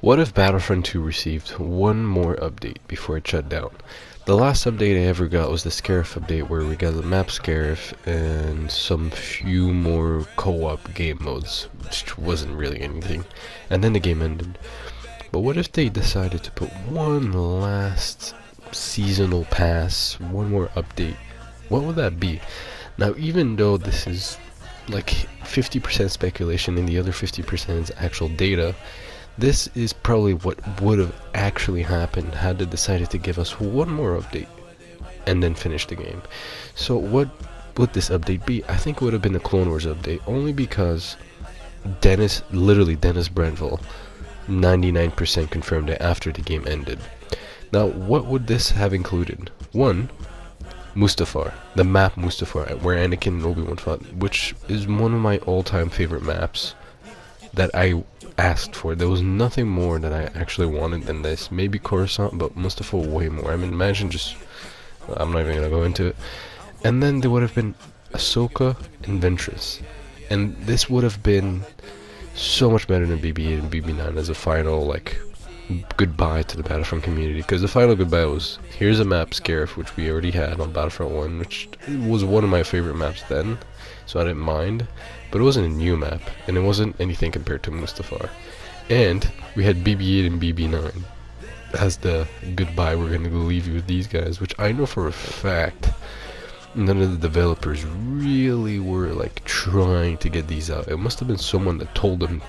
What if Battlefront 2 received one more update before it shut down? The last update I ever got was the Scarif update, where we got the map Scarif and some few more co-op game modes, which wasn't really anything. And then the game ended. But what if they decided to put one last seasonal pass, one more update? What would that be? Now, even though this is like 50% speculation and the other 50% is actual data, this is probably what would have actually happened had they decided to give us one more update and then finish the game. So what would this update be? I think it would have been a Clone Wars update, only because literally Dennis Brentful, 99% confirmed it after the game ended. Now, what would this have included? One, Mustafar, the map Mustafar, where Anakin and Obi-Wan fought, which is one of my all-time favorite maps that I asked for. There was nothing more that I actually wanted than this. Maybe Coruscant, but Mustafar way more. I mean, imagine just... I'm not even gonna go into it. And then there would have been Ahsoka and Ventress. And this would have been so much better than BB-8 and BB-9 as a final, like, goodbye to the Battlefront community. Because the final goodbye was, here's a map, Scarif, which we already had on Battlefront 1, which was one of my favorite maps then, so I didn't mind. But it wasn't a new map, and it wasn't anything compared to Mustafar. And we had BB-8 and BB-9 as the goodbye, we're gonna go leave you with these guys, which I know for a fact none of the developers really were like trying to get these out. It must have been someone that told them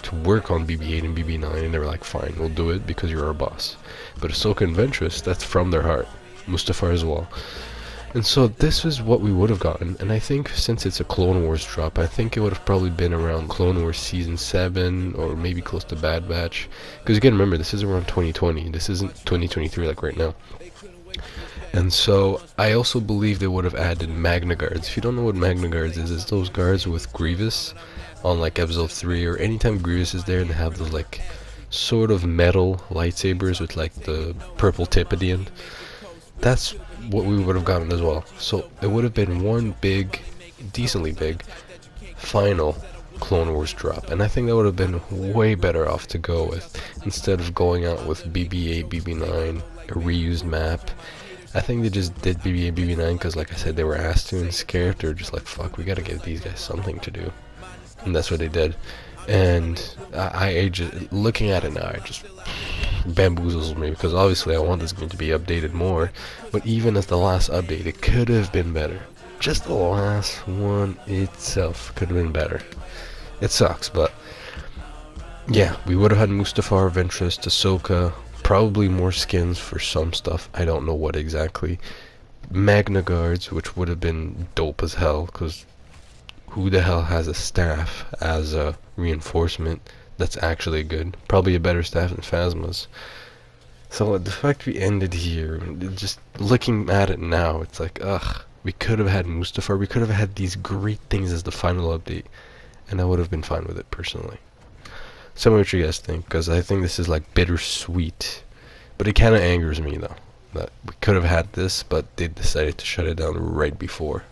to work on BB-8 and BB-9, and they were like, fine, we'll do it because you're our boss. But Ahsoka and Ventress, that's from their heart. Mustafar as well. And so this is what we would have gotten, and I think since it's a Clone Wars drop, I think it would have probably been around Clone Wars Season 7, or maybe close to Bad Batch. Because again, remember, this is around 2020, this isn't 2023 like right now. And so, I also believe they would have added Magna Guards. If you don't know what Magna Guards is, it's those guards with Grievous on like Episode 3, or anytime Grievous is there and they have those like sort of metal lightsabers with like the purple tip at the end. That's what we would have gotten as well. So it would have been one big, decently big, final Clone Wars drop. And I think that would have been way better off to go with, instead of going out with BB-8, BB-9, a reused map. I think they just did BB-8, BB-9 because, like I said, they were asked to, and scared. They're just like, fuck, we gotta give these guys something to do. And that's what they did. And I just, looking at it now, it just bamboozles me, because obviously I want this game to be updated more, but even as the last update, it could have been better. Just the last one itself could have been better. It sucks, but yeah, we would have had Mustafar, Ventress, Ahsoka, probably more skins for some stuff, I don't know what exactly. Magna Guards, which would have been dope as hell, because who the hell has a staff as a reinforcement that's actually good? Probably a better staff than Phasma's. So the fact we ended here, just looking at it now, it's like, ugh, we could have had Mustafar, we could have had these great things as the final update, and I would have been fine with it personally. Tell me what you guys think, because I think this is like bittersweet, but it kind of angers me though, that we could have had this, but they decided to shut it down right before.